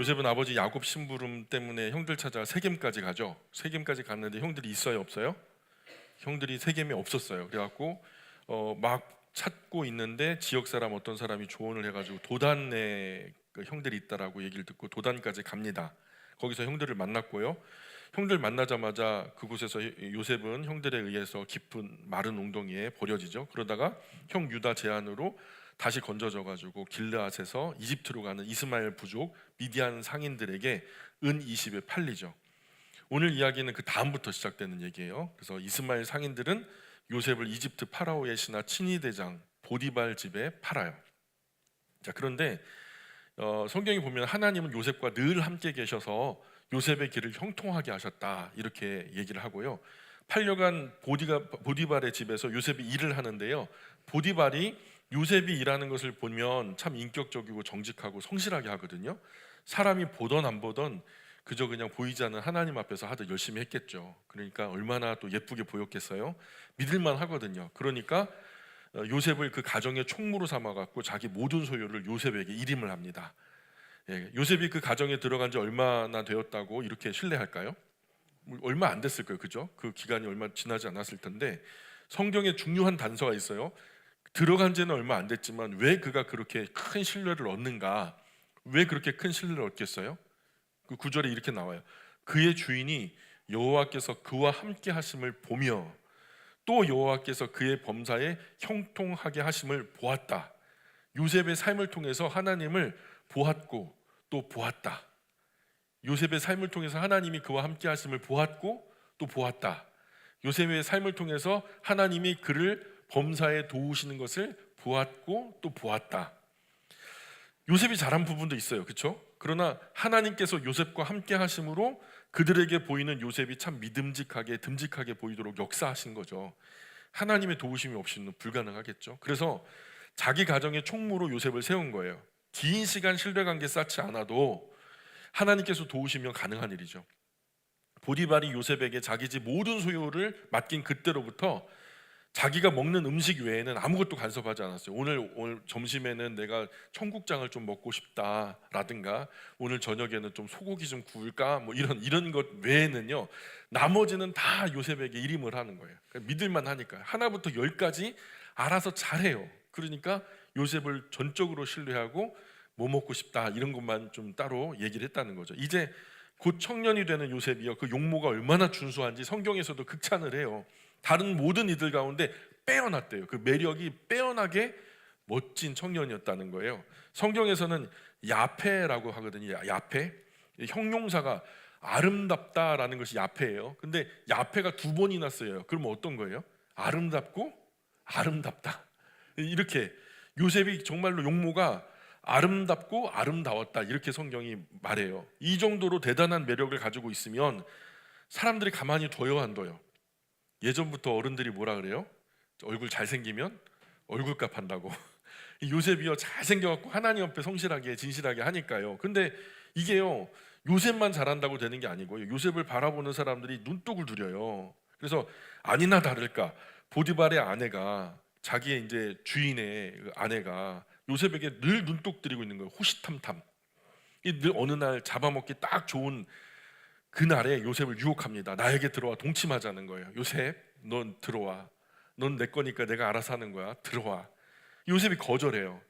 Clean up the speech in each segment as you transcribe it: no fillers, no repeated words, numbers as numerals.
요셉은 아버지 야곱 심부름 때문에 형들 찾아 세겜까지 가죠. 세겜까지 갔는데 형들이 있어요, 없어요? 형들이 세겜에 없었어요. 그래갖고 막 찾고 있는데 지역 사람 어떤 사람이 조언을 해가지고 도단에 그 형들이 있다라고 얘기를 듣고 도단까지 갑니다. 거기서 형들을 만났고요. 형들 만나자마자 그곳에서 요셉은 형들에 의해서 깊은 마른 웅덩이에 버려지죠. 그러다가 형 유다 제안으로 다시 건져져가지고 길르앗에서 이집트로 가는 이스마엘 부족 미디안 상인들에게 은 20에 팔리죠. 오늘 이야기는 그 다음부터 시작되는 얘기예요. 그래서 이스마엘 상인들은 요셉을 이집트 파라오의 신하 친위대장 보디발 집에 팔아요. 자, 그런데 성경이 보면 하나님은 요셉과 늘 함께 계셔서 요셉의 길을 형통하게 하셨다 이렇게 얘기를 하고요. 팔려간 보디발의 집에서 요셉이 일을 하는데요. 보디발이 요셉이 일하는 것을 보면 참 인격적이고 정직하고 성실하게 하거든요. 사람이 보던 안 보던 그저 그냥 보이지 않는 하나님 앞에서 하듯 열심히 했겠죠. 그러니까 얼마나 또 예쁘게 보였겠어요. 믿을만 하거든요. 그러니까 요셉을 그 가정의 총무로 삼아갖고 자기 모든 소유를 요셉에게 일임을 합니다. 요셉이 그 가정에 들어간 지 얼마나 되었다고 이렇게 신뢰할까요? 얼마 안 됐을 거예요, 그죠? 그 기간이 얼마 지나지 않았을 텐데 성경에 중요한 단서가 있어요. 들어간 지는 얼마 안 됐지만 왜 그가 그렇게 큰 신뢰를 얻는가? 왜 그렇게 큰 신뢰를 얻겠어요? 그 구절에 이렇게 나와요. 그의 주인이 여호와께서 그와 함께 하심을 보며 또 여호와께서 그의 범사에 형통하게 하심을 보았다. 요셉의 삶을 통해서 하나님을 보았고 또 보았다. 요셉의 삶을 통해서 하나님이 그와 함께 하심을 보았고 또 보았다. 요셉의 삶을 통해서 하나님이 그를 범사에 도우시는 것을 보았고 또 보았다. 요셉이 잘한 부분도 있어요, 그렇죠? 그러나 하나님께서 요셉과 함께 하심으로 그들에게 보이는 요셉이 참 믿음직하게 듬직하게 보이도록 역사하신 거죠. 하나님의 도우심이 없이는 불가능하겠죠. 그래서 자기 가정의 총무로 요셉을 세운 거예요. 긴 시간 신뢰관계 쌓지 않아도 하나님께서 도우시면 가능한 일이죠. 보디발이 요셉에게 자기 집 모든 소유를 맡긴 그때로부터 자기가 먹는 음식 외에는 아무것도 간섭하지 않았어요. 오늘 점심에는 내가 청국장을 좀 먹고 싶다라든가 오늘 저녁에는 좀 소고기 좀 구울까 뭐 이런 것 외에는요, 나머지는 다 요셉에게 일임을 하는 거예요. 그러니까 믿을만 하니까 하나부터 열까지 알아서 잘해요. 그러니까 요셉을 전적으로 신뢰하고 뭐 먹고 싶다 이런 것만 좀 따로 얘기를 했다는 거죠. 이제 곧 청년이 되는 요셉이요, 그 용모가 얼마나 준수한지 성경에서도 극찬을 해요. 다른 모든 이들 가운데 빼어났대요. 그 매력이 빼어나게 멋진 청년이었다는 거예요. 성경에서는 야페라고 하거든요. 야페, 형용사가 아름답다라는 것이 야페예요. 근데 야페가 두 번이나 쓰여요. 그러면 어떤 거예요? 아름답고 아름답다. 이렇게 요셉이 정말로 용모가 아름답고 아름다웠다 이렇게 성경이 말해요. 이 정도로 대단한 매력을 가지고 있으면 사람들이 가만히 둬요, 안 둬요? 예전부터 어른들이 뭐라 그래요? 얼굴 잘생기면 얼굴값 한다고. 요셉이요, 잘생겨갖고 하나님 앞에 성실하게 진실하게 하니까요. 근데 이게요, 요셉만 잘한다고 되는 게 아니고요, 요셉을 바라보는 사람들이 눈독을 들여요. 그래서 아니나 다를까 보디발의 아내가, 자기의 이제 주인의 아내가 요셉에게 늘 눈독 들이고 있는 거예요. 호시탐탐. 늘 어느 날 잡아먹기 딱 좋은 그날에 요셉을 유혹합니다. 나에게 들어와 동침하자는 거예요. 요셉, 넌 들어와. 넌 내 거니까 내가 알아서 하는 거야. 들어와. 요셉이 거절해요.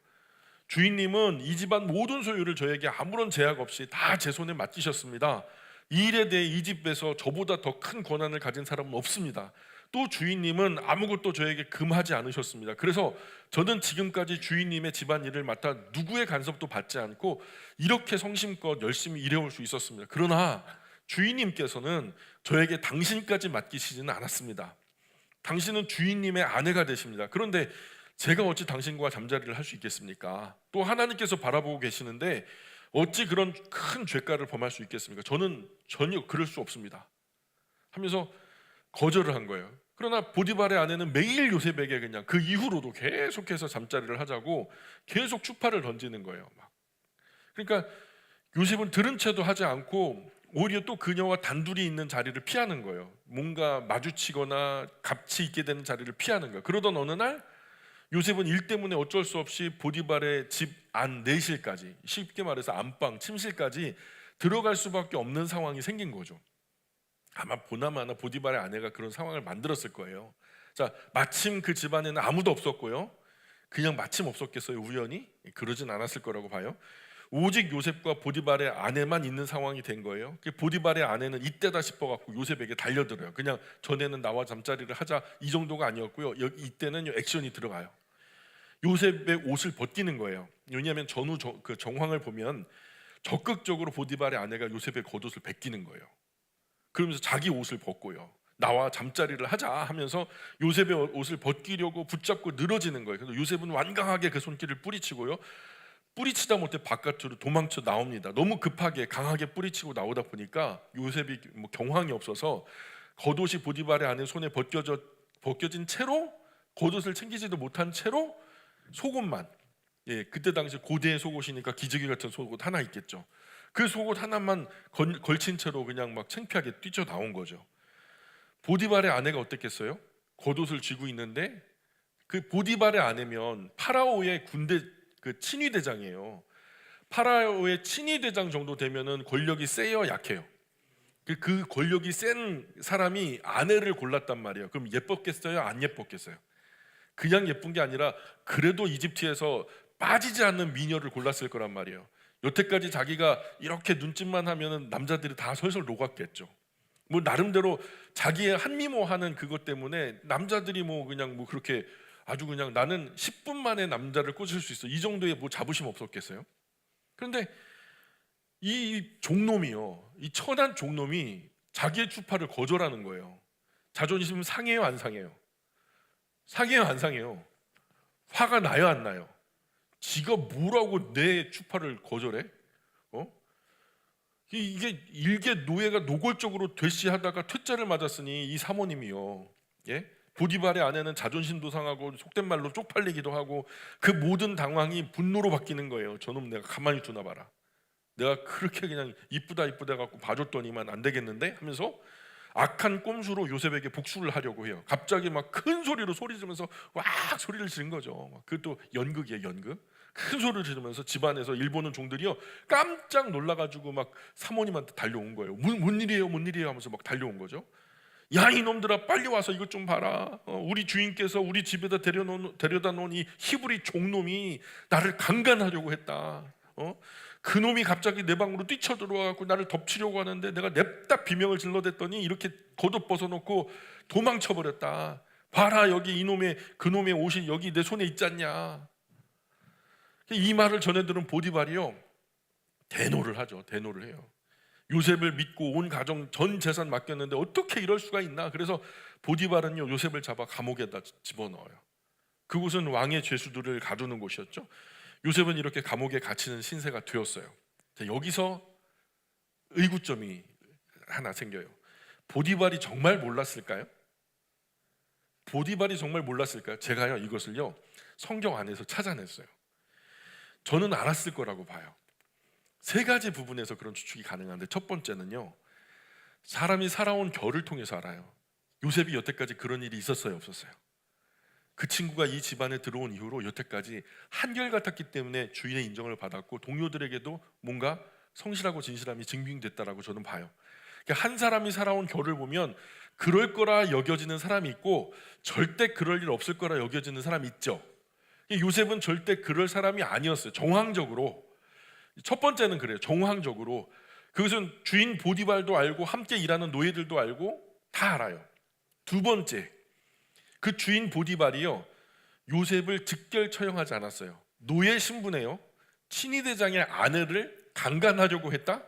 주인님은 이 집안 모든 소유를 저에게 아무런 제약 없이 다 제 손에 맡기셨습니다. 이 일에 대해 이 집에서 저보다 더 큰 권한을 가진 사람은 없습니다. 또 주인님은 아무것도 저에게 금하지 않으셨습니다. 그래서 저는 지금까지 주인님의 집안 일을 맡아 누구의 간섭도 받지 않고 이렇게 성심껏 열심히 일해올 수 있었습니다. 그러나 주인님께서는 저에게 당신까지 맡기시지는 않았습니다. 당신은 주인님의 아내가 되십니다. 그런데 제가 어찌 당신과 잠자리를 할 수 있겠습니까? 또 하나님께서 바라보고 계시는데 어찌 그런 큰 죄가를 범할 수 있겠습니까? 저는 전혀 그럴 수 없습니다 하면서 거절을 한 거예요. 그러나 보디발의 아내는 매일 요셉에게 그냥 그 이후로도 계속해서 잠자리를 하자고 계속 추파를 던지는 거예요. 그러니까 요셉은 들은 채도 하지 않고 오히려 또 그녀와 단둘이 있는 자리를 피하는 거예요. 뭔가 마주치거나 같이 있게 되는 자리를 피하는 거예요. 그러던 어느 날 요셉은 일 때문에 어쩔 수 없이 보디발의 집 안 내실까지, 쉽게 말해서 안방, 침실까지 들어갈 수밖에 없는 상황이 생긴 거죠. 아마 보나마나 보디발의 아내가 그런 상황을 만들었을 거예요. 자, 마침 그 집안에는 아무도 없었고요. 그냥 마침 없었겠어요? 우연히? 그러진 않았을 거라고 봐요. 오직 요셉과 보디발의 아내만 있는 상황이 된 거예요. 보디발의 아내는 이때다 싶어갖고 요셉에게 달려들어요. 그냥 전에는 나와 잠자리를 하자 이 정도가 아니었고요. 이때는 액션이 들어가요. 요셉의 옷을 벗기는 거예요. 왜냐하면 전후 그 정황을 보면 적극적으로 보디발의 아내가 요셉의 겉옷을 벗기는 거예요. 그러면서 자기 옷을 벗고요. 나와 잠자리를 하자 하면서 요셉의 옷을 벗기려고 붙잡고 늘어지는 거예요. 그래서 요셉은 완강하게 그 손길을 뿌리치고요. 뿌리치다 못해 바깥으로 도망쳐 나옵니다. 너무 급하게 강하게 뿌리치고 나오다 보니까 요셉이 경황이 없어서 겉옷이 보디발의 아내 손에 벗겨진 채로, 겉옷을 챙기지도 못한 채로 속옷만, 그때 당시 고대의 속옷이니까 기저귀 같은 속옷 하나 있겠죠. 그 속옷 하나만 걸친 채로 그냥 막 창피하게 뛰쳐나온 거죠. 보디발의 아내가 어땠겠어요? 겉옷을 쥐고 있는데, 그 보디발의 아내면 파라오의 군대 그 친위대장이에요. 파라오의 친위대장 정도 되면은 권력이 세요, 약해요? 그 권력이 센 사람이 아내를 골랐단 말이에요. 그럼 예뻤겠어요? 안 예뻤겠어요? 그냥 예쁜 게 아니라 그래도 이집트에서 빠지지 않는 미녀를 골랐을 거란 말이에요. 여태까지 자기가 이렇게 눈짓만 하면은 남자들이 다 설설 녹았겠죠. 뭐 나름대로 자기의 한미모하는 그것 때문에 남자들이 그냥 그렇게 아주 그냥 나는 10분 만에 남자를 꽂을 수 있어, 이 정도의 자부심 없었겠어요? 그런데 이 종놈이요, 이 천한 종놈이 자기의 추파를 거절하는 거예요. 자존심 상해요, 안 상해요? 상해요, 안 상해요? 화가 나요, 안 나요? 지가 뭐라고 내 추파를 거절해? 이게 일개 노예가 노골적으로 되시하다가 퇴짜를 맞았으니 이 사모님이요, 보디발의 아내는 자존심도 상하고 속된 말로 쪽팔리기도 하고 그 모든 당황이 분노로 바뀌는 거예요. 저놈 내가 가만히 두나 봐라. 내가 그렇게 그냥 이쁘다 갖고 봐줬더니만 안 되겠는데 하면서 악한 꼼수로 요셉에게 복수를 하려고 해요. 갑자기 막 큰 소리로 소리 지르면서 와 소리를 지른 거죠. 그것도 연극이에요, 연극. 큰 소리를 지르면서 집안에서 일보는 종들이요 깜짝 놀라가지고 막 사모님한테 달려온 거예요. 뭔 일이에요, 뭔 일이에요 하면서 막 달려온 거죠. 야 이놈들아, 빨리 와서 이것 좀 봐라. 우리 주인께서 우리 집에다 데려다 놓은 이 히브리 종놈이 나를 강간하려고 했다. 그놈이 갑자기 내 방으로 뛰쳐들어와서 나를 덮치려고 하는데 내가 냅다 비명을 질러댔더니 이렇게 겉옷 벗어놓고 도망쳐버렸다. 봐라, 여기 그놈의 옷이 여기 내 손에 있지 않냐. 이 말을 전해 들은 보디발이요 대노를 하죠. 대노를 해요. 요셉을 믿고 온 가정 전 재산 맡겼는데 어떻게 이럴 수가 있나. 그래서 보디발은요 요셉을 잡아 감옥에다 집어넣어요. 그곳은 왕의 죄수들을 가두는 곳이었죠. 요셉은 이렇게 감옥에 갇히는 신세가 되었어요. 여기서 의구점이 하나 생겨요. 보디발이 정말 몰랐을까요? 보디발이 정말 몰랐을까요? 제가요 이것을요 성경 안에서 찾아냈어요. 저는 알았을 거라고 봐요. 세 가지 부분에서 그런 추측이 가능한데, 첫 번째는요 사람이 살아온 결을 통해서 알아요. 요셉이 여태까지 그런 일이 있었어요, 없었어요? 그 친구가 이 집안에 들어온 이후로 여태까지 한결같았기 때문에 주인의 인정을 받았고 동료들에게도 뭔가 성실하고 진실함이 증빙됐다라고 저는 봐요. 그러니까 한 사람이 살아온 결을 보면 그럴 거라 여겨지는 사람이 있고 절대 그럴 일 없을 거라 여겨지는 사람이 있죠. 요셉은 절대 그럴 사람이 아니었어요. 정황적으로. 첫 번째는 그래요. 정황적으로. 그것은 주인 보디발도 알고 함께 일하는 노예들도 알고 다 알아요. 두 번째, 그 주인 보디발이요 요셉을 직결 처형하지 않았어요. 노예 신분에요 친위대장의 아내를 강간하려고 했다?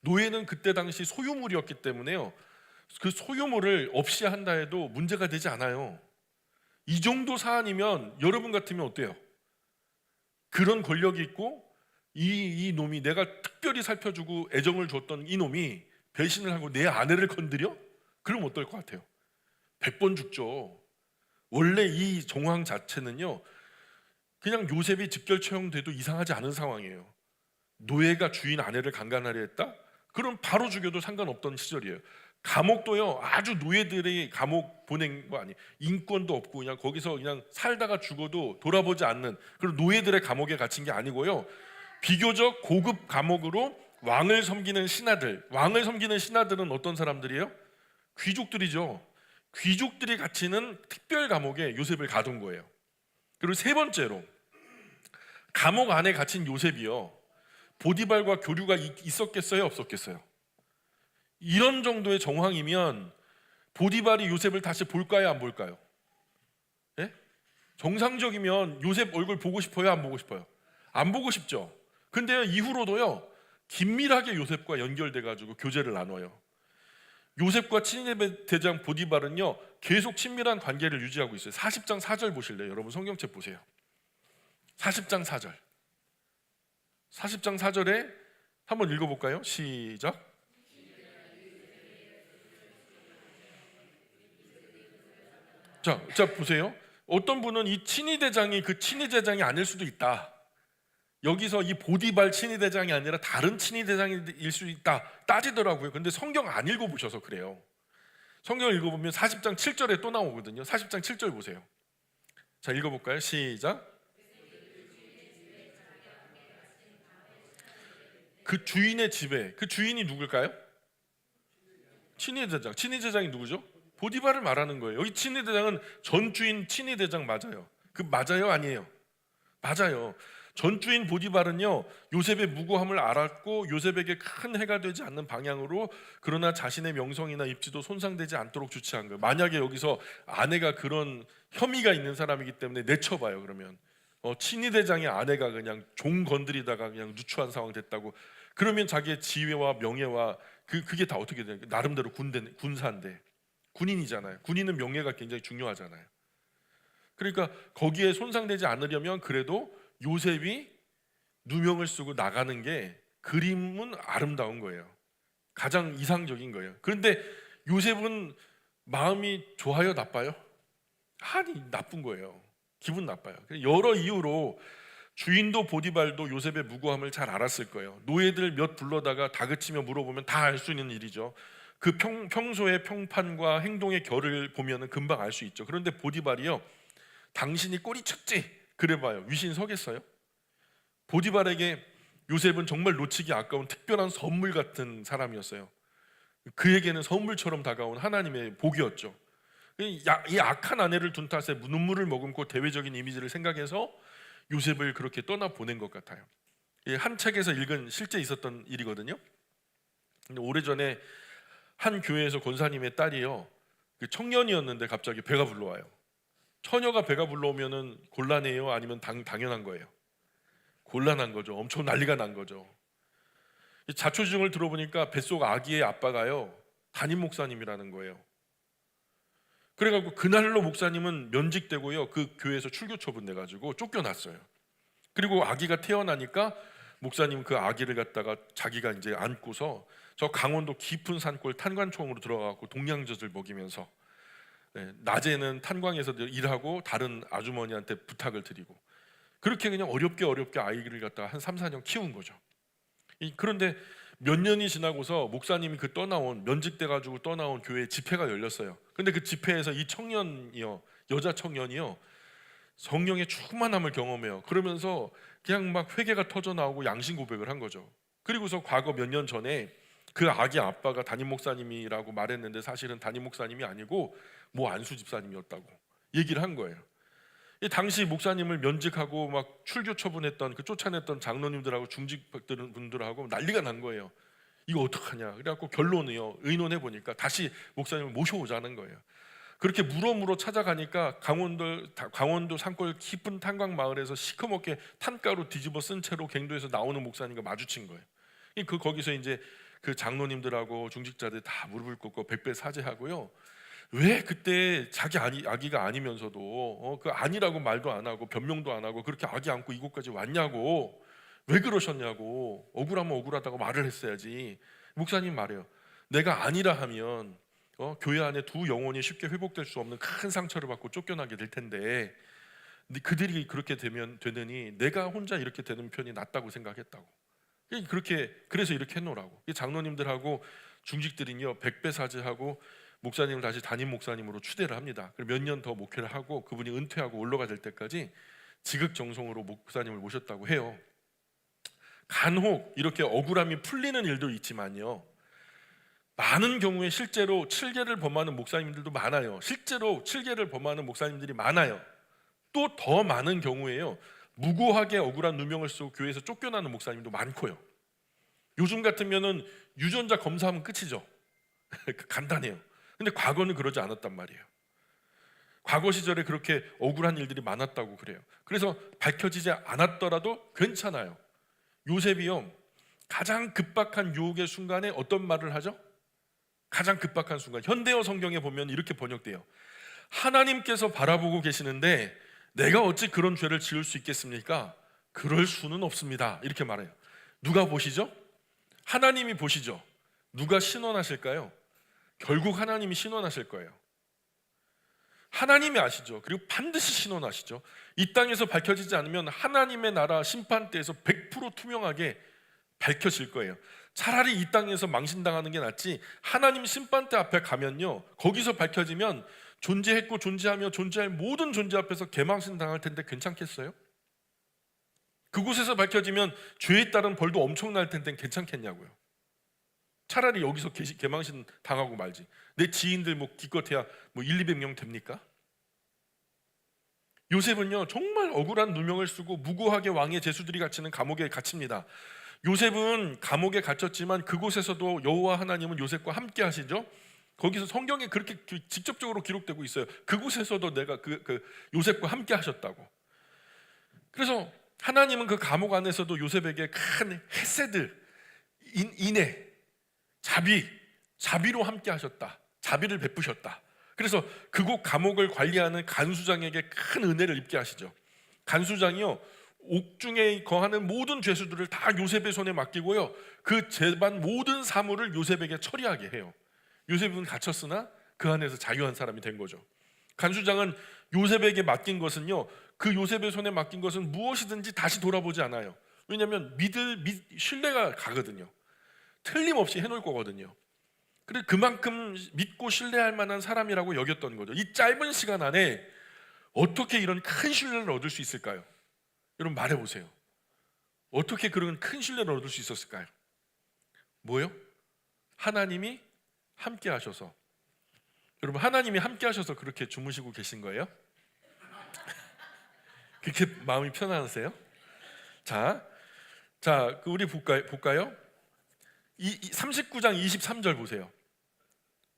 노예는 그때 당시 소유물이었기 때문에요 그 소유물을 없이 한다 해도 문제가 되지 않아요. 이 정도 사안이면 여러분 같으면 어때요? 그런 권력이 있고 이 놈이, 내가 특별히 살펴주고 애정을 줬던 이 놈이 배신을 하고 내 아내를 건드려? 그럼 어떨 것 같아요? 100번 죽죠. 원래 이 정황 자체는요 그냥 요셉이 직결 처형돼도 이상하지 않은 상황이에요. 노예가 주인 아내를 강간하려 했다? 그럼 바로 죽여도 상관없던 시절이에요. 감옥도요, 아주 노예들이 감옥 보낸 거 아니에요. 인권도 없고 그냥 거기서 그냥 살다가 죽어도 돌아보지 않는 그런 노예들의 감옥에 갇힌 게 아니고요, 비교적 고급 감옥으로 왕을 섬기는 신하들, 왕을 섬기는 신하들은 어떤 사람들이에요? 귀족들이죠. 귀족들이 갇히는 특별 감옥에 요셉을 가둔 거예요. 그리고 세 번째로, 감옥 안에 갇힌 요셉이요, 보디발과 교류가 있었겠어요, 없었겠어요? 이런 정도의 정황이면 보디발이 요셉을 다시 볼까요, 안 볼까요? 예? 정상적이면 요셉 얼굴 보고 싶어요, 안 보고 싶어요? 안 보고 싶죠. 근데 이후로도요, 긴밀하게 요셉과 연결돼 가지고 교제를 나눠요. 요셉과 친위대 대장 보디발은요, 계속 친밀한 관계를 유지하고 있어요. 40장 4절 보실래요? 여러분 성경책 보세요. 40장 4절. 40장 4절에 한번 읽어볼까요? 시작. 자 보세요. 어떤 분은 이 친위대장이 그 친위대장이 아닐 수도 있다. 여기서 이 보디발 친위대장이 아니라 다른 친위대장일 수 있다 따지더라고요. 근데 성경 안 읽어보셔서 그래요. 성경을 읽어보면 40장 7절에 또 나오거든요. 40장 7절 보세요. 자, 읽어볼까요? 시작. 그 주인의 집에, 그 주인이 누굴까요? 친위대장. 친위대장이 누구죠? 보디발을 말하는 거예요. 여기 친위대장은 전 주인 친위대장 맞아요. 그 맞아요, 아니에요? 맞아요. 전주인 보디발은요, 요셉의 무고함을 알았고 요셉에게 큰 해가 되지 않는 방향으로, 그러나 자신의 명성이나 입지도 손상되지 않도록 조치한 거예요. 만약에 여기서 아내가 그런 혐의가 있는 사람이기 때문에 내쳐봐요. 그러면 친위대장의 아내가 그냥 종 건드리다가 그냥 누추한 상황 됐다고, 그러면 자기의 지위와 명예와 그게 다 어떻게 돼요? 나름대로 군사인데, 군인이잖아요. 군인은 명예가 굉장히 중요하잖아요. 그러니까 거기에 손상되지 않으려면 그래도 요셉이 누명을 쓰고 나가는 게 그림은 아름다운 거예요. 가장 이상적인 거예요. 그런데 요셉은 마음이 좋아요, 나빠요? 아니, 나쁜 거예요. 기분 나빠요. 여러 이유로 주인도 보디발도 요셉의 무고함을 잘 알았을 거예요. 노예들 몇 불러다가 다그치며 물어보면 다 알 수 있는 일이죠. 그 평소의 평판과 행동의 결을 보면 금방 알 수 있죠. 그런데 보디발이요, 당신이 꼬리 쳤지? 그래봐요, 위신 서겠어요? 보디발에게 요셉은 정말 놓치기 아까운 특별한 선물 같은 사람이었어요. 그에게는 선물처럼 다가온 하나님의 복이었죠. 이 악한 아내를 둔 탓에 눈물을 머금고 대외적인 이미지를 생각해서 요셉을 그렇게 떠나 보낸 것 같아요. 한 책에서 읽은 실제 있었던 일이거든요. 근데 오래전에 한 교회에서 권사님의 딸이요, 그 청년이었는데 갑자기 배가 불러와요. 처녀가 배가 불러오면은 곤란해요, 아니면 당연한 거예요? 곤란한 거죠. 엄청 난리가 난 거죠. 자초지종을 들어보니까 뱃속 아기의 아빠가요, 담임 목사님이라는 거예요. 그래갖고 그날로 목사님은 면직되고요, 그 교회에서 출교 처분돼가지고 쫓겨났어요. 그리고 아기가 태어나니까 목사님은 그 아기를 갖다가 자기가 이제 안고서 저 강원도 깊은 산골 탄광촌으로 들어가고 동양젖을 먹이면서, 낮에는 탄광에서 일하고 다른 아주머니한테 부탁을 드리고, 그렇게 그냥 어렵게 아이를 갖다가 한 3, 4년 키운 거죠. 그런데 몇 년이 지나고서 목사님이 그 면직돼 가지고 떠나온 교회 집회가 열렸어요. 근데 그 집회에서 이 청년이요, 여자 청년이요, 성령의 충만함을 경험해요. 그러면서 그냥 막 회개가 터져 나오고 양심 고백을 한 거죠. 그리고서 과거 몇 년 전에 그 아기 아빠가 담임 목사님이라고 말했는데 사실은 담임 목사님이 아니고 뭐 안수 집사님이었다고 얘기를 한 거예요. 당시 목사님을 면직하고 막 출교 처분했던, 그 쫓아냈던 장로님들하고 중직분들하고 난리가 난 거예요. 이거 어떡하냐. 그래갖고 결론이요, 의논해 보니까 다시 목사님을 모셔오자는 거예요. 그렇게 물어 찾아가니까 강원도 산골 깊은 탄광 마을에서 시커멓게 탄가루 뒤집어 쓴 채로 갱도에서 나오는 목사님과 마주친 거예요. 거기서 이제 그 장로님들하고 중직자들 다 무릎을 꿇고 백배 사죄하고요, 왜 그때 자기 아기가 아니면서도 그 아니라고 말도 안 하고 변명도 안 하고 그렇게 아기 안고 이곳까지 왔냐고, 왜 그러셨냐고, 억울하면 억울하다고 말을 했어야지. 목사님 말해요. 내가 아니라 하면 교회 안에 두 영혼이 쉽게 회복될 수 없는 큰 상처를 받고 쫓겨나게 될 텐데, 그들이 그렇게 되느니 내가 혼자 이렇게 되는 편이 낫다고 생각했다고. 그래서 이렇게 해놓으라고. 장로님들하고 중직들은요 백배사제하고 목사님을 다시 담임 목사님으로 추대를 합니다. 그리고 몇 년 더 목회를 하고 그분이 은퇴하고 올라가 될 때까지 지극정성으로 목사님을 모셨다고 해요. 간혹 이렇게 억울함이 풀리는 일도 있지만요, 많은 경우에 실제로 7계를 범하는 목사님들도 많아요. 실제로 7계를 범하는 목사님들이 많아요. 또 더 많은 경우에요, 무고하게 억울한 누명을 쓰고 교회에서 쫓겨나는 목사님도 많고요. 요즘 같으면은 유전자 검사하면 끝이죠. 간단해요. 근데 과거는 그러지 않았단 말이에요. 과거 시절에 그렇게 억울한 일들이 많았다고 그래요. 그래서 밝혀지지 않았더라도 괜찮아요. 요셉이요, 가장 급박한 유혹의 순간에 어떤 말을 하죠? 가장 급박한 순간, 현대어 성경에 보면 이렇게 번역돼요. 하나님께서 바라보고 계시는데 내가 어찌 그런 죄를 지을 수 있겠습니까? 그럴 수는 없습니다. 이렇게 말해요. 누가 보시죠? 하나님이 보시죠. 누가 신원하실까요? 결국 하나님이 신원하실 거예요. 하나님이 아시죠. 그리고 반드시 신원하시죠. 이 땅에서 밝혀지지 않으면 하나님의 나라 심판대에서 100% 투명하게 밝혀질 거예요. 차라리 이 땅에서 망신당하는 게 낫지, 하나님 심판대 앞에 가면요, 거기서 밝혀지면 존재했고 존재하며 존재할 모든 존재 앞에서 개망신당할 텐데 괜찮겠어요? 그곳에서 밝혀지면 죄에 따른 벌도 엄청날 텐데 괜찮겠냐고요. 차라리 여기서 개망신 당하고 말지. 내 지인들 뭐 기껏해야 뭐 1,200명 됩니까? 요셉은요 정말 억울한 누명을 쓰고 무고하게 왕의 제수들이 갇히는 감옥에 갇힙니다. 요셉은 감옥에 갇혔지만 그곳에서도 여호와 하나님은 요셉과 함께 하시죠. 거기서 성경에 그렇게 직접적으로 기록되고 있어요. 그곳에서도 내가 그 요셉과 함께 하셨다고. 그래서 하나님은 그 감옥 안에서도 요셉에게 큰 헤세드, 인애, 자비로 함께 하셨다. 자비를 베푸셨다. 그래서 그곳 감옥을 관리하는 간수장에게 큰 은혜를 입게 하시죠. 간수장이요 옥중에 거하는 모든 죄수들을 다 요셉의 손에 맡기고요, 그 재반 모든 사물을 요셉에게 처리하게 해요. 요셉은 갇혔으나 그 안에서 자유한 사람이 된 거죠. 간수장은 요셉에게 맡긴 것은요, 그 요셉의 손에 맡긴 것은 무엇이든지 다시 돌아보지 않아요. 왜냐하면 신뢰가 가거든요. 틀림없이 해놓을 거거든요. 그래서 그만큼 믿고 신뢰할 만한 사람이라고 여겼던 거죠. 이 짧은 시간 안에 어떻게 이런 큰 신뢰를 얻을 수 있을까요? 여러분 말해보세요. 어떻게 그런 큰 신뢰를 얻을 수 있었을까요? 뭐요? 하나님이 함께 하셔서. 여러분 하나님이 함께 하셔서 그렇게 주무시고 계신 거예요? 그렇게 마음이 편안하세요? 자, 우리 볼까요? 39장 23절 보세요.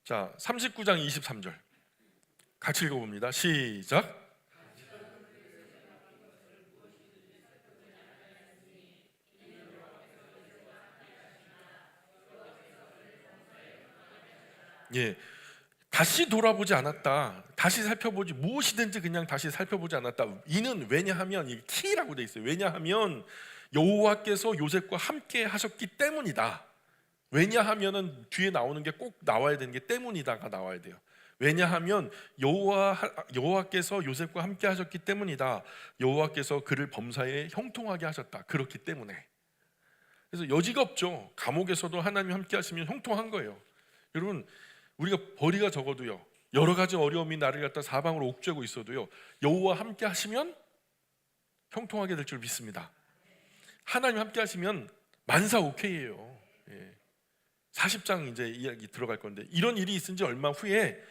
자, 39장 23절 같이 읽어봅니다. 시작. 예, 다시 돌아보지 않았다. 다시 살펴보지, 무엇이든지 그냥 다시 살펴보지 않았다. 이는 왜냐하면, 이 키라고 돼 있어요. 왜냐하면 여호와께서 요셉과 함께 하셨기 때문이다. 왜냐하면은 뒤에 나오는 게 꼭 나와야 되는 게 때문이다가 나와야 돼요. 왜냐하면 여호와께서 요셉과 함께 하셨기 때문이다. 여호와께서 그를 범사에 형통하게 하셨다. 그렇기 때문에. 그래서 여지가 없죠. 감옥에서도 하나님이 함께 하시면 형통한 거예요. 여러분 우리가 벌이가 적어도요, 여러 가지 어려움이 나를 갖다 사방으로 옥죄고 있어도요, 여호와 함께 하시면 형통하게 될 줄 믿습니다. 하나님 함께 하시면 만사 오케이예요. 40장 이제 이야기 들어갈 건데, 이런 일이 있은 지 얼마 후에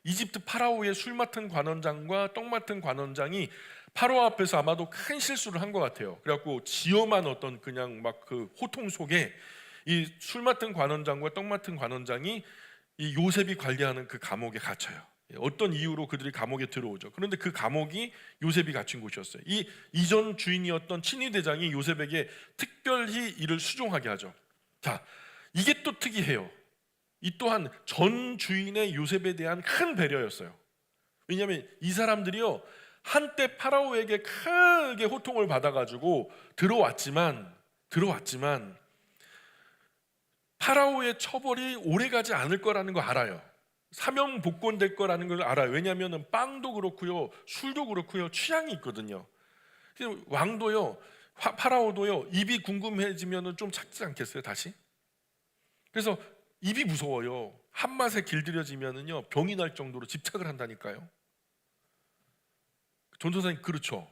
이집트 파라오의 술 맡은 관원장과 떡 맡은 관원장이 파라오 앞에서 아마도 큰 실수를 한 것 같아요. 그래갖고 지엄한 어떤 그냥 막 그 호통 속에 이 술 맡은 관원장과 떡 맡은 관원장이 이 요셉이 관리하는 그 감옥에 갇혀요. 어떤 이유로 그들이 감옥에 들어오죠. 그런데 그 감옥이 요셉이 갇힌 곳이었어요. 이 이전 주인이었던 친위대장이 요셉에게 특별히 이를 수종하게 하죠. 자, 이게 또 특이해요. 이 또한 전 주인의 요셉에 대한 큰 배려였어요. 왜냐하면 이 사람들이요 한때 파라오에게 크게 호통을 받아가지고 들어왔지만 파라오의 처벌이 오래가지 않을 거라는 거 알아요. 사명복권될 거라는 걸 알아요. 왜냐하면 빵도 그렇고요, 술도 그렇고요, 취향이 있거든요. 왕도요, 파라오도요, 입이 궁금해지면 좀 찾지 않겠어요, 다시? 그래서 입이 무서워요. 한 맛에 길들여지면은요 병이 날 정도로 집착을 한다니까요. 전도사님 그렇죠.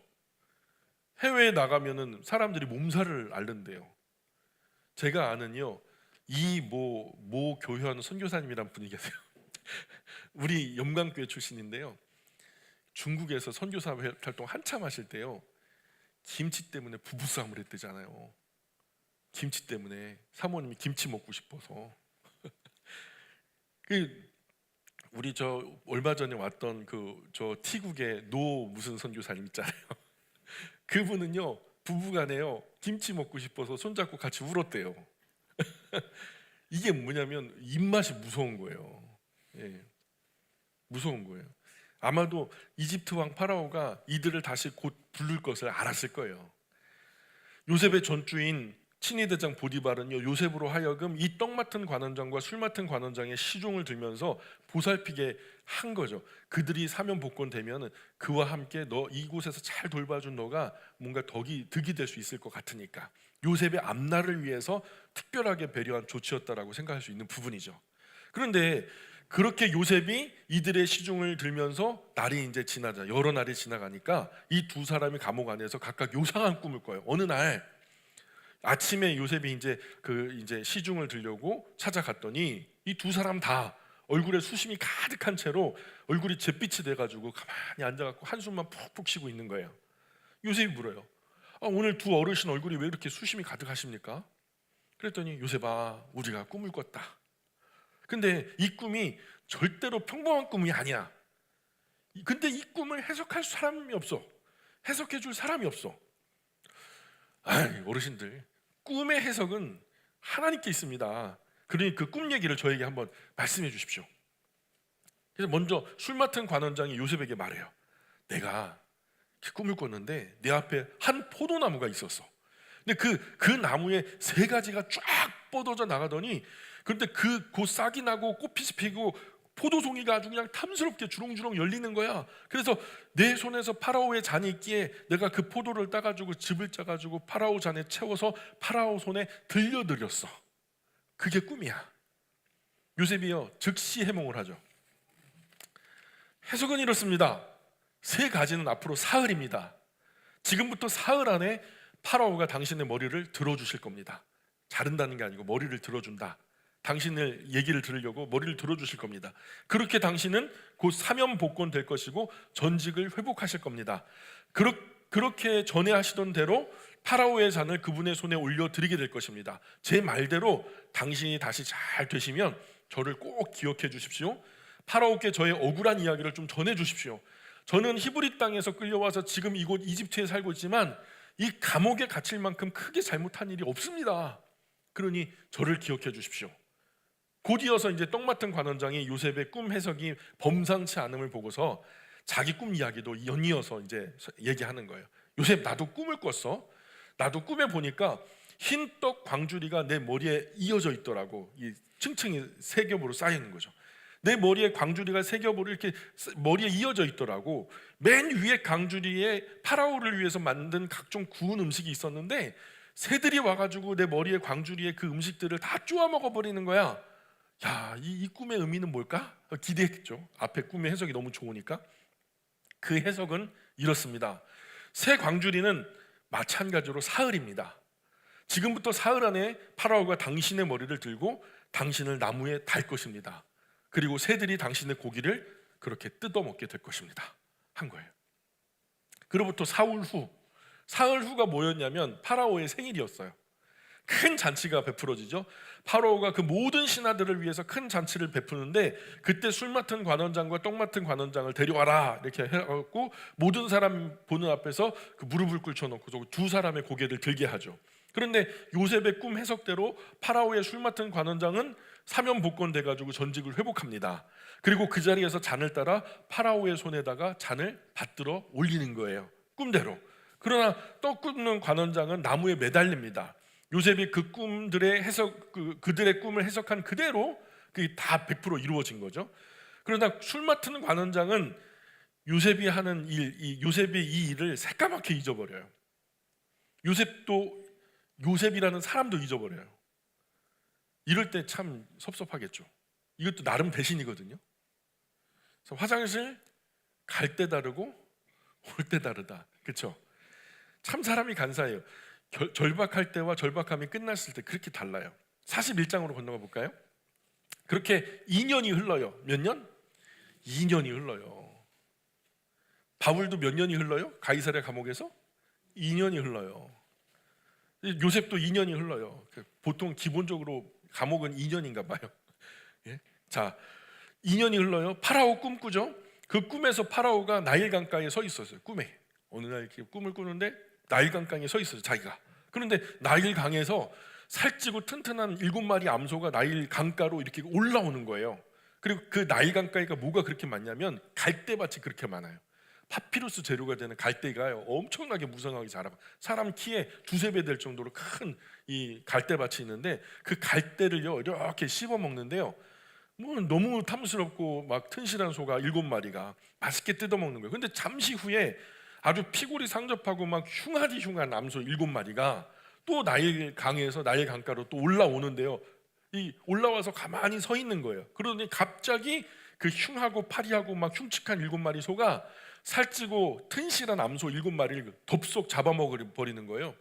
해외에 나가면은 사람들이 몸살을 앓는데요. 제가 아는요 이모 교현 선교사님이란 분이 계세요. 우리 영광교회 출신인데요. 중국에서 선교사 활동 한참 하실 때요 김치 때문에 부부싸움을 했대잖아요. 김치 때문에 사모님이 김치 먹고 싶어서. 우리 저 얼마 전에 왔던 저 티국의 노 무슨 선교사님 있잖아요. 그분은요 부부간에요 김치 먹고 싶어서 손잡고 같이 울었대요. 이게 뭐냐면 입맛이 무서운 거예요. 예, 무서운 거예요. 아마도 이집트 왕 파라오가 이들을 다시 곧 부를 것을 알았을 거예요. 요셉의 전주인 친위대장 보디발은요 요셉으로 하여금 이 떡 맡은 관원장과 술 맡은 관원장의 시종을 들면서 보살피게 한 거죠. 그들이 사면 복권되면 그와 함께 너 이곳에서 잘 돌봐준 너가 뭔가 덕이 될 수 있을 것 같으니까 요셉의 앞날을 위해서 특별하게 배려한 조치였다라고 생각할 수 있는 부분이죠. 그런데 그렇게 요셉이 이들의 시중을 들면서 날이 이제 지나자 여러 날이 지나가니까 이 두 사람이 감옥 안에서 각각 요상한 꿈을 꿔요. 어느 날 아침에 요셉이 이제 시중을 들려고 찾아갔더니 이 두 사람 다 얼굴에 수심이 가득한 채로 얼굴이 잿빛이 돼가지고 가만히 앉아갖고 한숨만 푹푹 쉬고 있는 거예요. 요셉이 물어요. 오늘 두 어르신 얼굴이 왜 이렇게 수심이 가득하십니까? 그랬더니 요셉아 우리가 꿈을 꿨다. 근데 이 꿈이 절대로 평범한 꿈이 아니야. 근데 이 꿈을 해석할 사람이 없어. 해석해 줄 사람이 없어. 어르신들 꿈의 해석은 하나님께 있습니다. 그러니 그 꿈 얘기를 저에게 한번 말씀해 주십시오. 그래서 먼저 술 맡은 관원장이 요셉에게 말해요. 내가 꿈을 꿨는데 내 앞에 한 포도나무가 있었어. 근데 그 나무에 세 가지가 쫙 뻗어져 나가더니 그런데 곧 싹이 나고 꽃빛이 피고 포도송이가 아주 그냥 탐스럽게 주렁주렁 열리는 거야. 그래서 내 손에서 파라오의 잔이 있기에 내가 그 포도를 따가지고 즙을 짜가지고 파라오 잔에 채워서 파라오 손에 들려드렸어. 그게 꿈이야. 요셉이요 즉시 해몽을 하죠. 해석은 이렇습니다. 세 가지는 앞으로 사흘입니다. 지금부터 사흘 안에 파라오가 당신의 머리를 들어주실 겁니다. 자른다는 게 아니고 머리를 들어준다. 당신의 얘기를 들으려고 머리를 들어주실 겁니다. 그렇게 당신은 곧 사면 복권될 것이고 전직을 회복하실 겁니다. 그렇게 전에 하시던 대로 파라오의 잔을 그분의 손에 올려드리게 될 것입니다. 제 말대로 당신이 다시 잘 되시면 저를 꼭 기억해 주십시오. 파라오께 저의 억울한 이야기를 좀 전해 주십시오. 저는 히브리 땅에서 끌려와서 지금 이곳 이집트에 살고 있지만 이 감옥에 갇힐 만큼 크게 잘못한 일이 없습니다. 그러니 저를 기억해 주십시오. 곧 이어서 이제 떡 맡은 관원장이 요셉의 꿈 해석이 범상치 않음을 보고서 자기 꿈 이야기도 연이어서 이제 얘기하는 거예요. 요셉 나도 꿈을 꿨어. 나도 꿈에 보니까 흰떡 광주리가 내 머리에 이어져 있더라고. 이 층층이 세 겹으로 쌓여 있는 거죠. 내 머리에 광주리가 세 겹으로 이렇게 머리에 이어져 있더라고. 맨 위에 광주리에 파라오를 위해서 만든 각종 구운 음식이 있었는데 새들이 와가지고 내 머리에 광주리에 그 음식들을 다 쪼아 먹어버리는 거야. 야, 이 꿈의 의미는 뭘까? 기대했죠. 앞에 꿈의 해석이 너무 좋으니까. 그 해석은 이렇습니다. 새 광주리는 마찬가지로 사흘입니다. 지금부터 사흘 안에 파라오가 당신의 머리를 들고 당신을 나무에 달 것입니다. 그리고 새들이 당신의 고기를 그렇게 뜯어먹게 될 것입니다. 한 거예요. 그로부터 사흘 후가 뭐였냐면 파라오의 생일이었어요. 큰 잔치가 베풀어지죠. 파라오가 그 모든 신하들을 위해서 큰 잔치를 베푸는데 그때 술 맡은 관원장과 떡 맡은 관원장을 데려와라 이렇게 해갖고 모든 사람 보는 앞에서 그 무릎을 꿇혀놓고 두 사람의 고개를 들게 하죠. 그런데 요셉의 꿈 해석대로 파라오의 술 맡은 관원장은 사면 복권돼가지고 전직을 회복합니다. 그리고 그 자리에서 잔을 따라 파라오의 손에다가 잔을 받들어 올리는 거예요. 꿈대로. 그러나 떡 굽는 관원장은 나무에 매달립니다. 요셉이 그 꿈들의 해석, 그들의 꿈을 해석한 그대로 그게 다 100% 이루어진 거죠. 그러나 술 맡은 관원장은 요셉이 하는 요셉의 이 일을 새까맣게 잊어버려요. 요셉이라는 사람도 잊어버려요. 이럴 때 참 섭섭하겠죠. 이것도 나름 배신이거든요. 그래서 화장실 갈 때 다르고 올 때 다르다. 그렇죠? 참 사람이 간사해요. 절박할 때와 절박함이 끝났을 때 그렇게 달라요. 41장으로 건너가 볼까요? 그렇게 2년이 흘러요. 몇 년? 2년이 흘러요. 바울도 몇 년이 흘러요? 가이사랴 감옥에서 2년이 흘러요. 요셉도 2년이 흘러요. 보통 기본적으로 감옥은 2년인가 봐요. 예? 자, 2년이 흘러요. 파라오 꿈꾸죠. 그 꿈에서 파라오가 나일 강가에 서 있었어요. 꿈에 어느 날 이렇게 꿈을 꾸는데 나일 강가에 서 있었어요. 자기가. 그런데 나일 강에서 살찌고 튼튼한 7마리 암소가 나일 강가로 이렇게 올라오는 거예요. 그리고 그 나일 강가가 뭐가 그렇게 많냐면 갈대밭이 그렇게 많아요. 파피루스 재료가 되는 갈대가요 엄청나게 무성하게 자라고 사람 키에 2~3배 될 정도로 큰 이 갈대밭이 있는데 그 갈대를요 이렇게 씹어 먹는데요. 뭐 너무 탐스럽고 막 튼실한 소가 7마리가 맛있게 뜯어 먹는 거예요. 근데 잠시 후에 아주 피골이 상접하고 막 흉한 암소 7마리가 또 나일 강에서 나일 강가로 또 올라오는데요. 이 올라와서 가만히 서 있는 거예요. 그러더니 갑자기 그 흉하고 파리하고 막 흉측한 7마리 소가 살찌고 튼실한 암소 7마리를 덥석 잡아먹어버리는 거예요.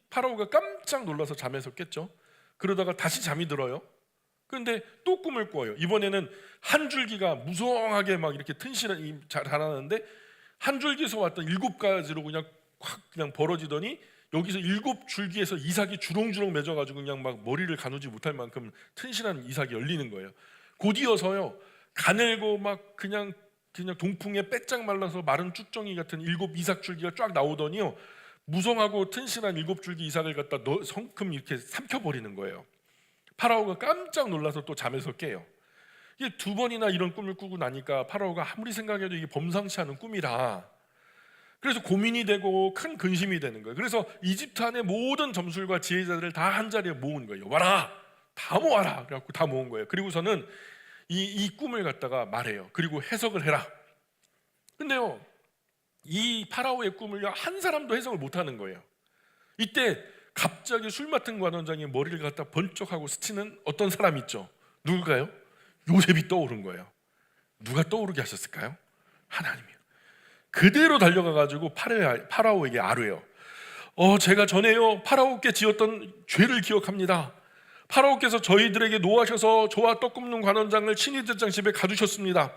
파라오가 깜짝 놀라서 잠에서 깼죠. 그러다가 다시 잠이 들어요. 그런데 또 꿈을 꿔요. 이번에는 한 줄기가 무성하게 막 이렇게 튼실한 자라는데 한 줄기에서 왔던 7가지로 그냥 확 그냥 벌어지더니 여기서 7줄기에서 이삭이 주렁주렁 맺어가지고 그냥 막 머리를 가누지 못할 만큼 튼실한 이삭이 열리는 거예요. 곧이어서요 가늘고 막 그냥 동풍에 빼짝 말라서 마른 쭉정이 같은 7 이삭줄기가 쫙 나오더니요 무성하고 튼실한 7줄기 이삭을 갖다 성큼 이렇게 삼켜버리는 거예요. 파라오가 깜짝 놀라서 또 잠에서 깨요. 이게 2번이나 이런 꿈을 꾸고 나니까 파라오가 아무리 생각해도 이게 범상치 않은 꿈이라 그래서 고민이 되고 큰 근심이 되는 거예요. 그래서 이집트 안의 모든 점술과 지혜자들을 다 한 자리에 모은 거예요. 와라, 다 모아라. 그래갖고 다 모은 거예요. 그리고서는 이 꿈을 갖다가 말해요. 그리고 해석을 해라. 근데요 이 파라오의 꿈을 한 사람도 해석을 못하는 거예요. 이때 갑자기 술 맡은 관원장이 머리를 갖다 번쩍하고 스치는 어떤 사람이 있죠. 누굴까요? 요셉이 떠오른 거예요. 누가 떠오르게 하셨을까요? 하나님이요. 그대로 달려가가지고 파라오에게 아뢰요. 제가 전에요 파라오께 지었던 죄를 기억합니다. 파라오께서 저희들에게 노하셔서 저와 떡 굽는 관원장을 친위대장 집에 가두셨습니다.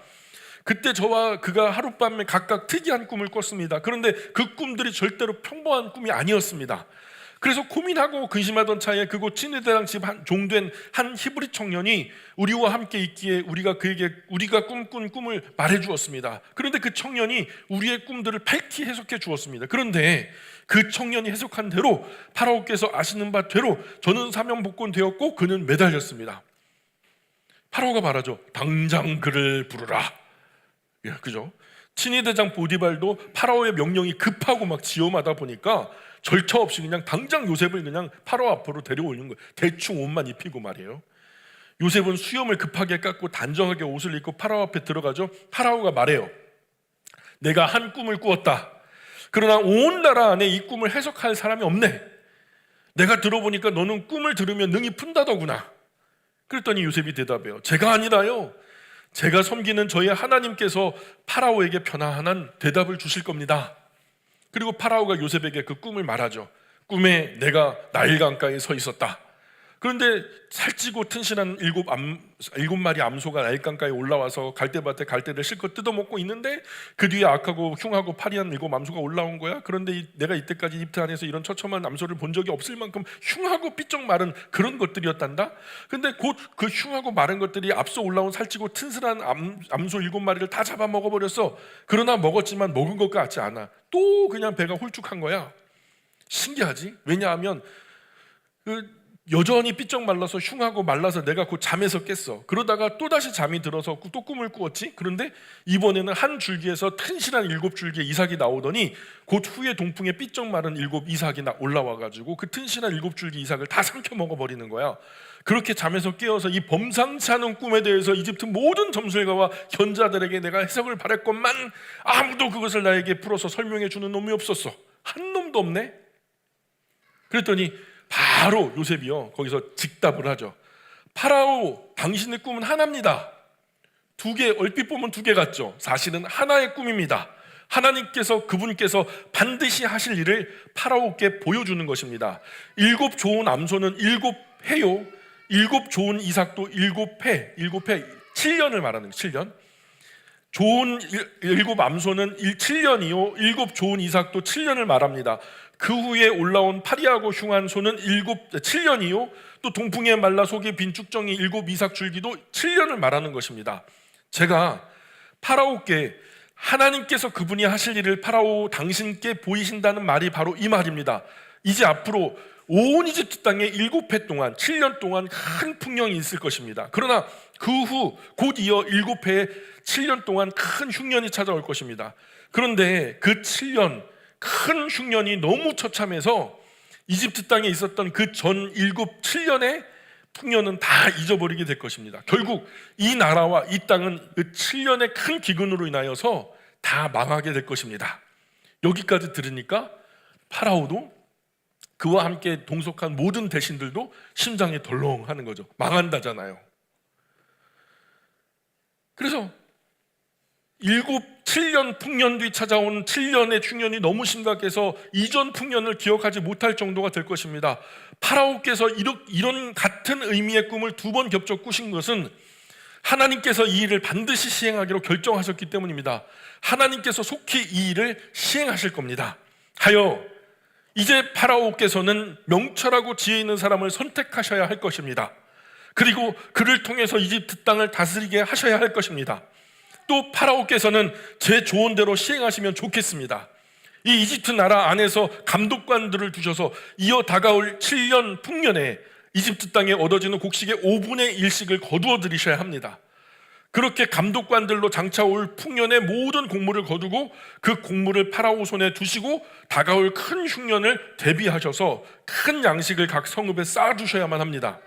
그때 저와 그가 하룻밤에 각각 특이한 꿈을 꿨습니다. 그런데 그 꿈들이 절대로 평범한 꿈이 아니었습니다. 그래서 고민하고 근심하던 차에 그곳 친위대장 집 종된 한 히브리 청년이 우리와 함께 있기에 우리가 그에게 우리가 꿈꾼 꿈을 말해 주었습니다. 그런데 그 청년이 우리의 꿈들을 밝히 해석해 주었습니다. 그런데 그 청년이 해석한 대로 파라오께서 아시는 바대로 저는 사면복권 되었고 그는 매달렸습니다. 파라오가 말하죠. 당장 그를 부르라. 예, 그죠? 친위대장 보디발도 파라오의 명령이 급하고 막 지엄하다 보니까 절차 없이 그냥 당장 요셉을 그냥 파라오 앞으로 데려오는 거예요. 대충 옷만 입히고 말이에요. 요셉은 수염을 급하게 깎고 단정하게 옷을 입고 파라오 앞에 들어가죠. 파라오가 말해요. 내가 한 꿈을 꾸었다. 그러나 온 나라 안에 이 꿈을 해석할 사람이 없네. 내가 들어보니까 너는 꿈을 들으면 능히 푼다더구나. 그랬더니 요셉이 대답해요. 제가 아니라요. 제가 섬기는 저희 하나님께서 파라오에게 편안한 대답을 주실 겁니다. 그리고 파라오가 요셉에게 그 꿈을 말하죠. 꿈에 내가 나일 강가에 서 있었다. 그런데 살찌고 튼실한 7마리 암소가 나일 강가에 올라와서 갈대밭에 갈대를 실컷 뜯어먹고 있는데 그 뒤에 악하고 흉하고 파리한 7 암소가 올라온 거야. 그런데 내가 이때까지 이집트 안에서 이런 처참한 암소를 본 적이 없을 만큼 흉하고 삐쩍 마른 그런 것들이었단다. 근데 곧 그 흉하고 마른 것들이 앞서 올라온 살찌고 튼실한 암소 7마리를 다 잡아먹어버렸어. 그러나 먹었지만 먹은 것 같지 않아. 또 그냥 배가 홀쭉한 거야. 신기하지? 왜냐하면 여전히 삐쩍 말라서 흉하고 말라서 내가 곧 잠에서 깼어. 그러다가 또다시 잠이 들어서 또 꿈을 꾸었지. 그런데 이번에는 한 줄기에서 튼실한 7줄기의 이삭이 나오더니 곧 후에 동풍에 삐쩍 마른 7 이삭이 올라와가지고 그 튼실한 7줄기 이삭을 다 삼켜 먹어버리는 거야. 그렇게 잠에서 깨어서 이 범상치 않은 꿈에 대해서 이집트 모든 점술가와 현자들에게 내가 해석을 바랬건만 아무도 그것을 나에게 풀어서 설명해 주는 놈이 없었어. 한 놈도 없네. 그랬더니 바로 요셉이요 거기서 직답을 하죠. 파라오, 당신의 꿈은 하나입니다. 두 개, 얼핏 보면 두 개 같죠? 사실은 하나의 꿈입니다. 하나님께서 그분께서 반드시 하실 일을 파라오께 보여주는 것입니다. 7 좋은 암소는 7해요. 7 좋은 이삭도 7해, 7년을 말하는 거예요. 7년. 좋은 7 암소는 7년이요 7 좋은 이삭도 7년을 말합니다. 그 후에 올라온 파리하고 흉한 소는 7년이요 또 동풍에 말라 속에 빈 쭉정이 7 이삭 줄기도 7년을 말하는 것입니다. 제가 파라오께 하나님께서 그분이 하실 일을 파라오 당신께 보이신다는 말이 바로 이 말입니다. 이제 앞으로 온 이집트 땅에 7해 동안 7년 동안 큰 풍년이 있을 것입니다. 그러나 그 후 곧 이어 7해에 7년 동안 큰 흉년이 찾아올 것입니다. 그런데 그 7년 큰 흉년이 너무 처참해서 이집트 땅에 있었던 그 전 7년의 풍년은 다 잊어버리게 될 것입니다. 결국 이 나라와 이 땅은 그 7년의 큰 기근으로 인하여서 다 망하게 될 것입니다. 여기까지 들으니까 파라오도 그와 함께 동석한 모든 대신들도 심장이 덜렁하는 거죠. 망한다잖아요. 그래서 7년 풍년 뒤 찾아온 7년의 충년이 너무 심각해서 이전 풍년을 기억하지 못할 정도가 될 것입니다. 파라오께서 이런 같은 의미의 꿈을 2번 겹쳐 꾸신 것은 하나님께서 이 일을 반드시 시행하기로 결정하셨기 때문입니다. 하나님께서 속히 이 일을 시행하실 겁니다. 하여 이제 파라오께서는 명철하고 지혜 있는 사람을 선택하셔야 할 것입니다. 그리고 그를 통해서 이집트 땅을 다스리게 하셔야 할 것입니다. 또 파라오께서는 제 조언대로 시행하시면 좋겠습니다. 이 이집트 나라 안에서 감독관들을 두셔서 이어 다가올 7년 풍년에 이집트 땅에 얻어지는 곡식의 5분의 1씩을 거두어 드리셔야 합니다. 그렇게 감독관들로 장차 올 풍년의 모든 곡물을 거두고 그 곡물을 파라오 손에 두시고 다가올 큰 흉년을 대비하셔서 큰 양식을 각 성읍에 쌓아두셔야만 합니다.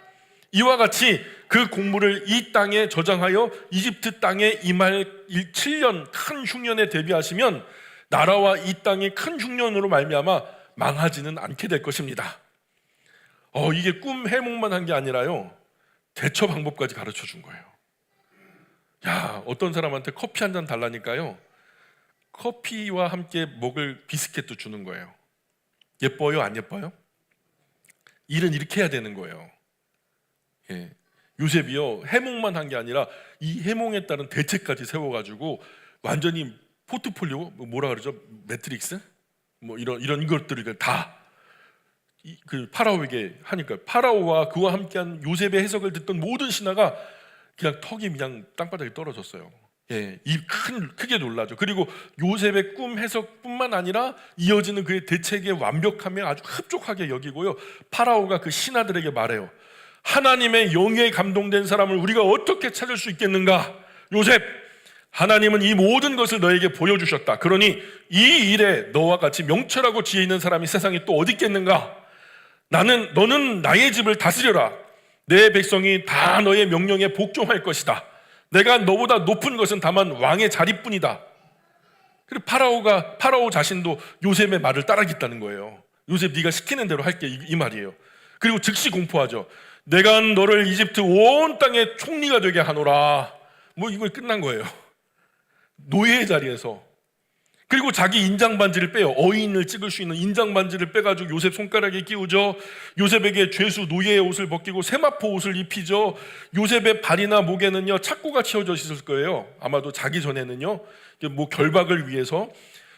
이와 같이 그 곡물을 이 땅에 저장하여 이집트 땅에 임할 7년 큰 흉년에 대비하시면 나라와 이 땅이 큰 흉년으로 말미암아 망하지는 않게 될 것입니다. 이게 꿈 해몽만 한 게 아니라요, 대처 방법까지 가르쳐 준 거예요. 야, 어떤 사람한테 커피 한 잔 달라니까요, 커피와 함께 먹을 비스켓도 주는 거예요. 예뻐요? 안 예뻐요? 일은 이렇게 해야 되는 거예요. 예. 요셉이요, 해몽만 한 게 아니라 이 해몽에 따른 대책까지 세워가지고 완전히 포트폴리오, 뭐라 그러죠? 매트릭스? 뭐 이런 것들을 다 그 파라오에게 하니까 파라오와 그와 함께한 요셉의 해석을 듣던 모든 신하가 그냥 턱이 그냥 땅바닥에 떨어졌어요. 예, 크게 놀라죠. 그리고 요셉의 꿈 해석뿐만 아니라 이어지는 그의 대책의 완벽함에 아주 흡족하게 여기고요, 파라오가 그 신하들에게 말해요. 하나님의 영에 감동된 사람을 우리가 어떻게 찾을 수 있겠는가? 요셉, 하나님은 이 모든 것을 너에게 보여주셨다. 그러니 이 일에 너와 같이 명철하고 지혜 있는 사람이 세상에 또 어디 있겠는가? 너는 나의 집을 다스려라. 내 백성이 다 너의 명령에 복종할 것이다. 내가 너보다 높은 것은 다만 왕의 자리뿐이다. 그리고 파라오 자신도 요셉의 말을 따르겠다는 거예요. 요셉, 네가 시키는 대로 할게, 이 말이에요. 그리고 즉시 공포하죠. 내가 너를 이집트 온 땅의 총리가 되게 하노라. 뭐 이거 끝난 거예요. 노예의 자리에서. 그리고 자기 인장 반지를 빼요. 어인을 찍을 수 있는 인장 반지를 빼가지고 요셉 손가락에 끼우죠. 요셉에게 죄수 노예의 옷을 벗기고 세마포 옷을 입히죠. 요셉의 발이나 목에는요 착고가 채워져 있을 거예요. 아마도 자기 전에는요, 뭐 결박을 위해서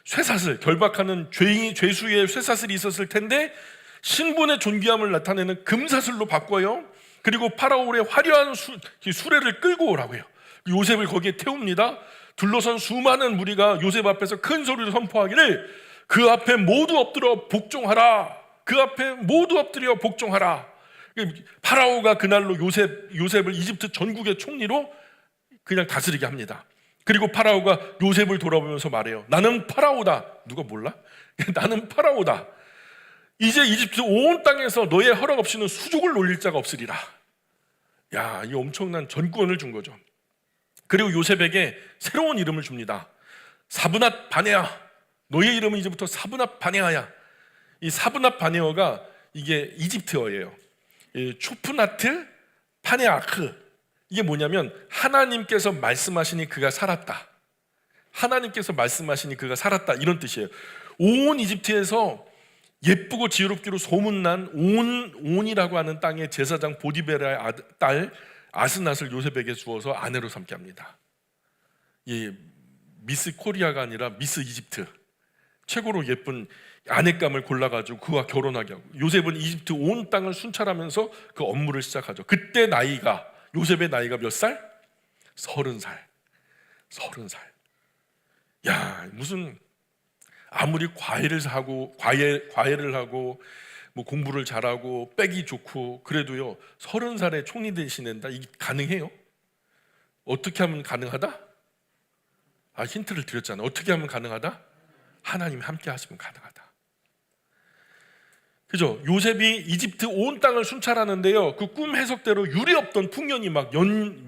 쇠사슬, 결박하는 죄수의 쇠사슬이 있었을 텐데 신분의 존귀함을 나타내는 금사슬로 바꿔요. 그리고 파라오의 화려한 수레를 끌고 오라고 해요. 요셉을 거기에 태웁니다. 둘러선 수많은 무리가 요셉 앞에서 큰 소리로 선포하기를, 그 앞에 모두 엎드려 복종하라. 그 앞에 모두 엎드려 복종하라. 파라오가 그날로 요셉을 이집트 전국의 총리로 그냥 다스리게 합니다. 그리고 파라오가 요셉을 돌아보면서 말해요. 나는 파라오다. 누가 몰라? 나는 파라오다. 이제 이집트 온 땅에서 너의 허락 없이는 수족을 놀릴 자가 없으리라. 야, 이 엄청난 전권을 준 거죠. 그리고 요셉에게 새로운 이름을 줍니다. 사브낫 바네아. 너의 이름은 이제부터 사브낫 바네아야. 이 사브낫 바네아가 이게 이집트어예요. 초프나트 파네아크, 이게 뭐냐면 하나님께서 말씀하시니 그가 살았다. 하나님께서 말씀하시니 그가 살았다, 이런 뜻이에요. 온 이집트에서 예쁘고 지혜롭기로 소문난 온이라고 하는 땅의 제사장 보디베라의 딸 아스낫을 요셉에게 주어서 아내로 삼게 합니다. 이 미스 코리아가 아니라 미스 이집트, 최고로 예쁜 아내감을 골라가지고 그와 결혼하게 하고, 요셉은 이집트 온 땅을 순찰하면서 그 업무를 시작하죠. 그때 나이가, 요셉의 나이가 몇 살? 30살. 30살. 야, 무슨 아무리 과외를 하고 뭐 공부를 잘하고 빽이 좋고 그래도요, 30살에 총리 되시는다, 이게 가능해요? 어떻게 하면 가능하다? 힌트를 드렸잖아요. 어떻게 하면 가능하다? 하나님이 함께 하시면 가능하다. 그죠? 요셉이 이집트 온 땅을 순찰하는데요, 그 꿈 해석대로 유례 없던 풍년이 막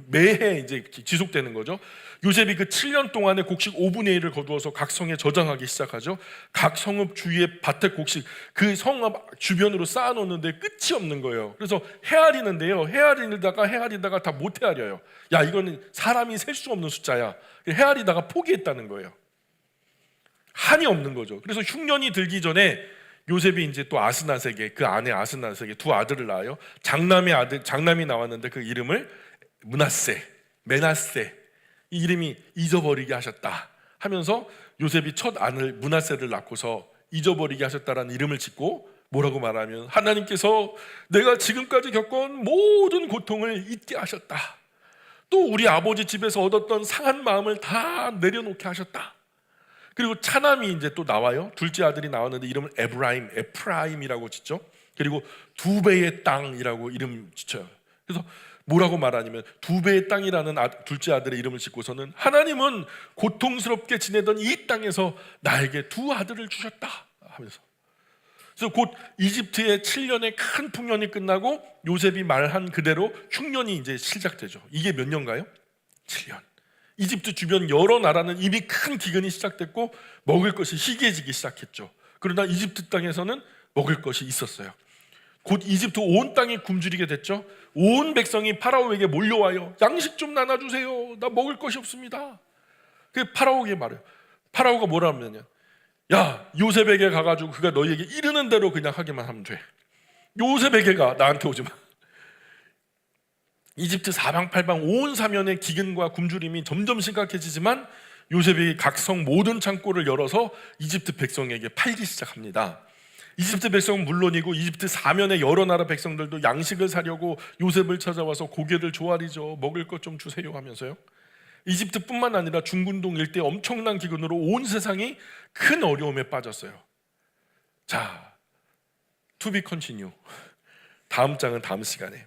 매해 이제 지속되는 거죠. 요셉이 그 7년 동안에 곡식 5분의 1을 거두어서 각 성에 저장하기 시작하죠. 각 성읍 주위에 밭에 곡식 그 성읍 주변으로 쌓아놓는데 끝이 없는 거예요. 그래서 헤아리는데요, 헤아리다가 다 못 헤아려요. 야, 이거는 사람이 셀 수 없는 숫자야. 헤아리다가 포기했다는 거예요. 한이 없는 거죠. 그래서 흉년이 들기 전에 요셉이 이제 또 아스낫에게, 그 아내 아스낫에게 두 아들을 낳아요. 장남이 나왔는데 그 이름을 메나세, 이 이름이 잊어버리게 하셨다 하면서 요셉이 첫 아들 므낫세를 낳고서 잊어버리게 하셨다라는 이름을 짓고 뭐라고 말하면, 하나님께서 내가 지금까지 겪은 모든 고통을 잊게 하셨다. 또 우리 아버지 집에서 얻었던 상한 마음을 다 내려놓게 하셨다. 그리고 차남이 이제 또 나와요. 둘째 아들이 나왔는데 이름을 에프라임이라고 짓죠. 그리고 두 배의 땅이라고 이름 짓어요. 그래서 뭐라고 말하냐면, 두 배의 땅이라는 둘째 아들의 이름을 짓고서는 하나님은 고통스럽게 지내던 이 땅에서 나에게 두 아들을 주셨다 하면서, 그래서 곧 이집트의 7년의 큰 풍년이 끝나고 요셉이 말한 그대로 흉년이 이제 시작되죠. 이게 몇 년가요? 7년. 이집트 주변 여러 나라는 이미 큰 기근이 시작됐고 먹을 것이 희귀해지기 시작했죠. 그러나 이집트 땅에서는 먹을 것이 있었어요. 곧 이집트 온 땅이 굶주리게 됐죠. 온 백성이 파라오에게 몰려와요. 양식 좀 나눠주세요. 나 먹을 것이 없습니다. 그 파라오에게 말해요. 파라오가 뭐라 하면요, 야, 요셉에게 가가지고 그가 너희에게 이르는 대로 그냥 하기만 하면 돼. 요셉에게 가, 나한테 오지 마. 이집트 사방팔방 온 사면의 기근과 굶주림이 점점 심각해지지만 요셉이 각 성 모든 창고를 열어서 이집트 백성에게 팔기 시작합니다. 이집트 백성은 물론이고 이집트 사면의 여러 나라 백성들도 양식을 사려고 요셉을 찾아와서 고개를 조아리죠. 먹을 것 좀 주세요 하면서요. 이집트뿐만 아니라 중근동 일대 엄청난 기근으로 온 세상이 큰 어려움에 빠졌어요. 자, to be continue. 다음 장은 다음 시간에.